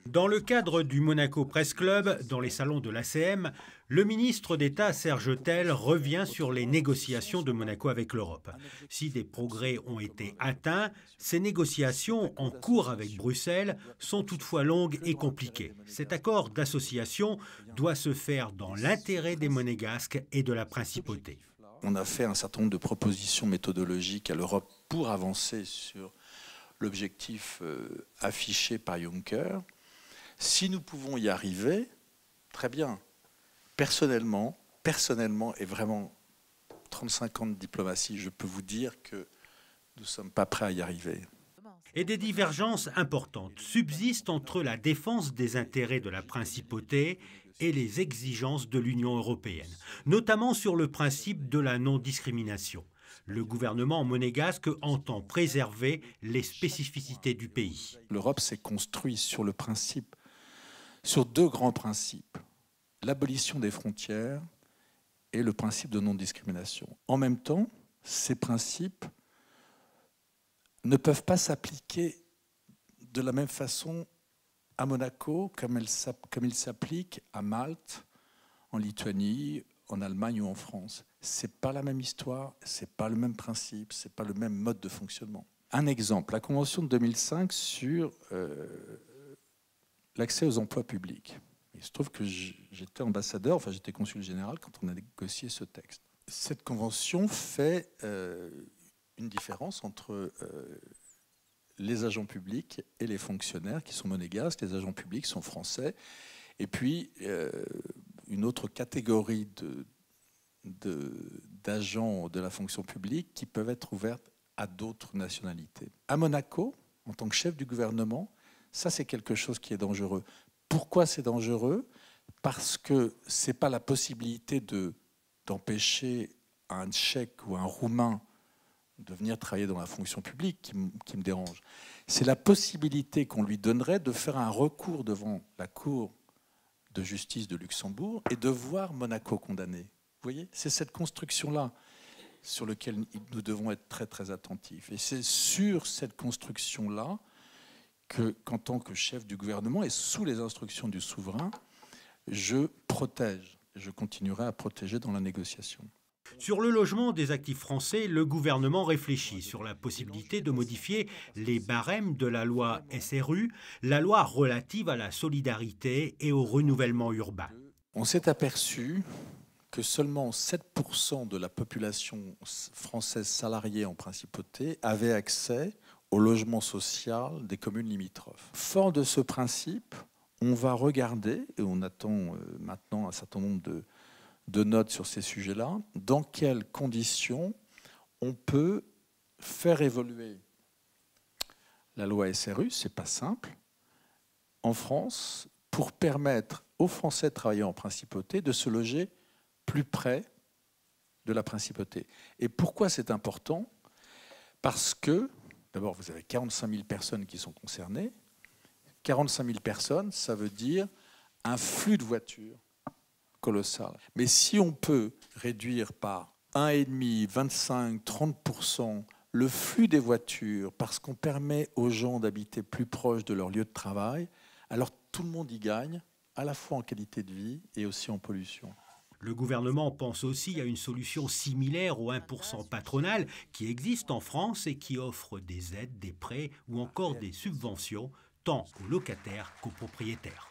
Dans le cadre du Monaco Press Club, dans les salons de l'ACM, le ministre d'État Serge Tell revient sur les négociations de Monaco avec l'Europe. Si des progrès ont été atteints, ces négociations en cours avec Bruxelles sont toutefois longues et compliquées. Cet accord d'association doit se faire dans l'intérêt des Monégasques et de la principauté. On a fait un certain nombre de propositions méthodologiques à l'Europe pour avancer sur l'objectif affiché par Juncker. Si nous pouvons y arriver, très bien. Personnellement, et vraiment 35 ans de diplomatie, je peux vous dire que nous ne sommes pas prêts à y arriver. Et des divergences importantes subsistent entre la défense des intérêts de la principauté et les exigences de l'Union européenne, notamment sur le principe de la non-discrimination. Le gouvernement monégasque entend préserver les spécificités du pays. L'Europe s'est construite sur deux grands principes, l'abolition des frontières et le principe de non-discrimination. En même temps, ces principes ne peuvent pas s'appliquer de la même façon à Monaco comme ils s'appliquent à Malte, en Lituanie, en Allemagne ou en France. Ce n'est pas la même histoire, ce n'est pas le même principe, ce n'est pas le même mode de fonctionnement. Un exemple, la Convention de 2005 sur l'accès aux emplois publics. Il se trouve que j'étais ambassadeur, enfin j'étais consul général quand on a négocié ce texte. Cette convention fait une différence entre les agents publics et les fonctionnaires qui sont monégasques. Les agents publics sont français. Et puis, une autre catégorie d'agents de la fonction publique qui peuvent être ouvertes à d'autres nationalités. À Monaco, en tant que chef du gouvernement, ça c'est quelque chose qui est dangereux. Pourquoi c'est dangereux? Parce que ce n'est pas la possibilité d'empêcher un Tchèque ou un Roumain de venir travailler dans la fonction publique qui me dérange. C'est la possibilité qu'on lui donnerait de faire un recours devant la Cour de justice de Luxembourg et de voir Monaco condamné. Vous voyez, c'est cette construction-là sur laquelle nous devons être très très attentifs. Et c'est sur cette construction-là qu'en tant que chef du gouvernement et sous les instructions du souverain, je protège. Je continuerai à protéger dans la négociation. Sur le logement des actifs français, le gouvernement réfléchit sur la possibilité de modifier les barèmes de la loi SRU, la loi relative à la solidarité et au renouvellement urbain. On s'est aperçu que seulement 7% de la population française salariée en principauté avait accès au logement social des communes limitrophes. Fort de ce principe, on va regarder, et on attend maintenant un certain nombre de notes sur ces sujets-là, dans quelles conditions on peut faire évoluer la loi SRU, c'est pas simple, en France, pour permettre aux Français travaillant en principauté de se loger plus près de la principauté. Et pourquoi c'est important? Parce que, d'abord, vous avez 45 000 personnes qui sont concernées. 45 000 personnes, ça veut dire un flux de voitures colossal. Mais si on peut réduire par 1,5, 25, 30% le flux des voitures parce qu'on permet aux gens d'habiter plus proche de leur lieu de travail, alors tout le monde y gagne, à la fois en qualité de vie et aussi en pollution. Le gouvernement pense aussi à une solution similaire au 1% patronal qui existe en France et qui offre des aides, des prêts ou encore des subventions tant aux locataires qu'aux propriétaires.